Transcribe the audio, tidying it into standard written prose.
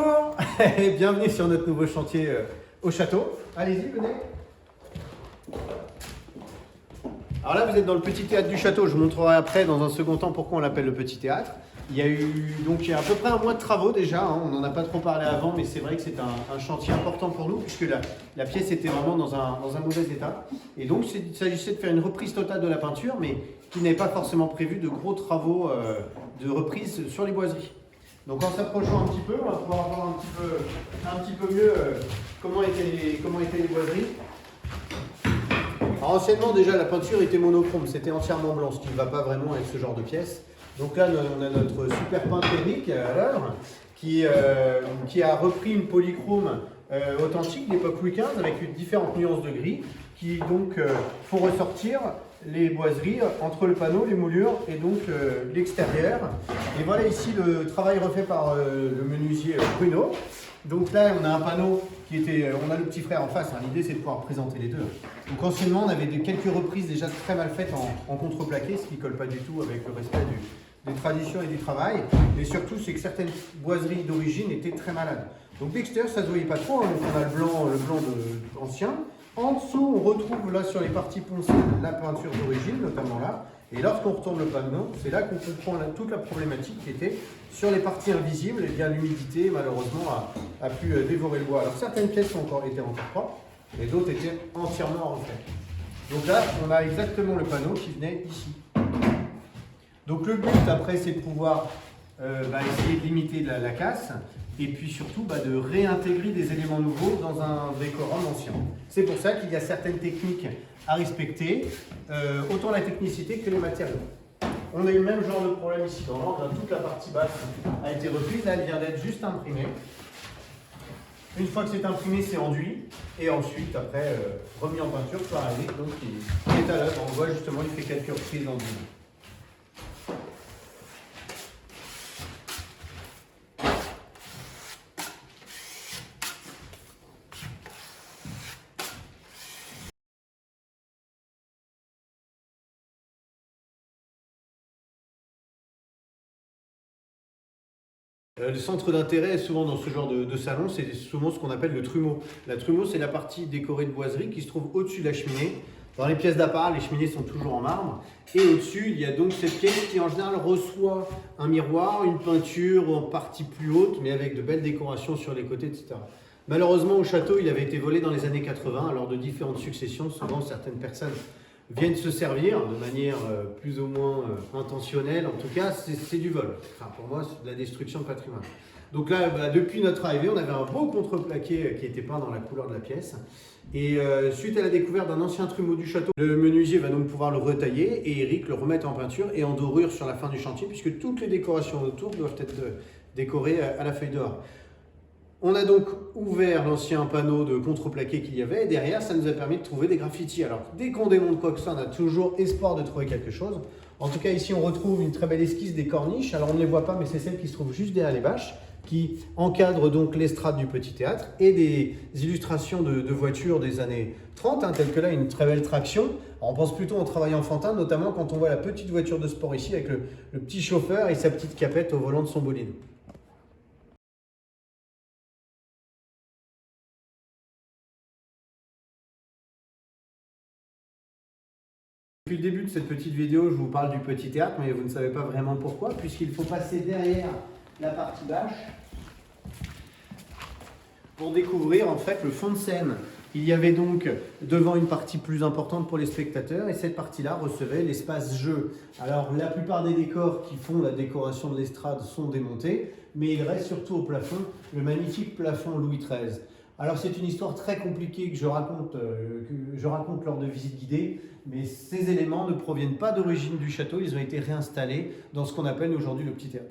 Bonjour et bienvenue sur notre nouveau chantier au château. Allez-y, venez. Alors là, vous êtes dans le petit théâtre du château. Je vous montrerai après, dans un second temps, pourquoi on l'appelle le petit théâtre. Il y a à peu près un mois de travaux déjà, hein. On n'en a pas trop parlé avant, mais c'est vrai que c'est un chantier important pour nous, puisque la pièce était vraiment dans un mauvais état. Et donc, il s'agissait de faire une reprise totale de la peinture, mais qui n'avait pas forcément prévu de gros travaux de reprise sur les boiseries. Donc en s'approchant un petit peu, on va pouvoir voir un petit peu mieux comment étaient les boiseries. Alors anciennement déjà la peinture était monochrome, c'était entièrement blanc, ce qui ne va pas vraiment avec ce genre de pièce. Donc là on a notre super peintre Eric à l'œuvre qui a repris une polychrome authentique d'époque Louis XV avec différentes nuances de gris qui donc font ressortir les boiseries entre le panneau, les moulures et donc l'extérieur. Et voilà ici le travail refait par le menuisier Bruno. Donc là on a un panneau on a le petit frère en face, hein. L'idée c'est de pouvoir présenter les deux. Donc anciennement on avait quelques reprises déjà très mal faites en contreplaqué, ce qui ne colle pas du tout avec le respect des traditions et du travail. Et surtout c'est que certaines boiseries d'origine étaient très malades. Donc l'extérieur ça ne se voyait pas trop, hein. Donc on a le blanc ancien. En dessous, on retrouve là sur les parties poncées la peinture d'origine, notamment là. Et lorsqu'on retourne le panneau, c'est là qu'on comprend toute la problématique qui était sur les parties invisibles. Et bien l'humidité, malheureusement, a pu dévorer le bois. Alors certaines pièces ont été encore propres, et d'autres étaient entièrement refaites. Donc là, on a exactement le panneau qui venait ici. Donc le but après, c'est de pouvoir essayer de limiter la casse. Et puis surtout de réintégrer des éléments nouveaux dans un décorum ancien. C'est pour ça qu'il y a certaines techniques à respecter, autant la technicité que les matériaux. On a eu le même genre de problème ici dans l'angle, toute la partie basse a été reprise, là elle vient d'être juste imprimée. Une fois que c'est imprimé, c'est enduit, et ensuite après remis en peinture par Eric, donc il est à l'œuvre. On voit justement, il fait quelques reprises en dur. Le centre d'intérêt, souvent dans ce genre de salon, c'est souvent ce qu'on appelle le trumeau. La trumeau, c'est la partie décorée de boiserie qui se trouve au-dessus de la cheminée. Dans les pièces d'appart, les cheminées sont toujours en marbre. Et au-dessus, il y a donc cette pièce qui en général reçoit un miroir, une peinture en partie plus haute, mais avec de belles décorations sur les côtés, etc. Malheureusement, au château, il avait été volé dans les années 80, lors de différentes successions. Souvent, certaines personnes viennent se servir de manière plus ou moins intentionnelle. En tout cas, c'est du vol. Enfin, pour moi, c'est de la destruction de patrimoine. Donc là, depuis notre arrivée, on avait un beau contreplaqué qui était peint dans la couleur de la pièce. Et suite à la découverte d'un ancien trumeau du château, le menuisier va donc pouvoir le retailler et Eric le remettre en peinture et en dorure sur la fin du chantier, puisque toutes les décorations autour doivent être décorées à la feuille d'or. On a donc ouvert l'ancien panneau de contreplaqué qu'il y avait et derrière, ça nous a permis de trouver des graffitis. Alors, dès qu'on démonte quoi que ça, on a toujours espoir de trouver quelque chose. En tout cas, ici, on retrouve une très belle esquisse des corniches. Alors, on ne les voit pas, mais c'est celle qui se trouve juste derrière les bâches, qui encadre donc l'estrade du petit théâtre et des illustrations de voitures des années 30, hein, telles que là, une très belle traction. Alors, on pense plutôt au travail enfantin, notamment quand on voit la petite voiture de sport ici avec le petit chauffeur et sa petite capette au volant de son bolide. Depuis le début de cette petite vidéo, je vous parle du petit théâtre, mais vous ne savez pas vraiment pourquoi, puisqu'il faut passer derrière la partie bâche pour découvrir en fait le fond de scène. Il y avait donc devant une partie plus importante pour les spectateurs et cette partie-là recevait l'espace jeu. Alors la plupart des décors qui font la décoration de l'estrade sont démontés, mais il reste surtout au plafond le magnifique plafond Louis XIII. Alors c'est une histoire très compliquée que je raconte lors de visites guidées, mais ces éléments ne proviennent pas d'origine du château, ils ont été réinstallés dans ce qu'on appelle aujourd'hui le petit théâtre.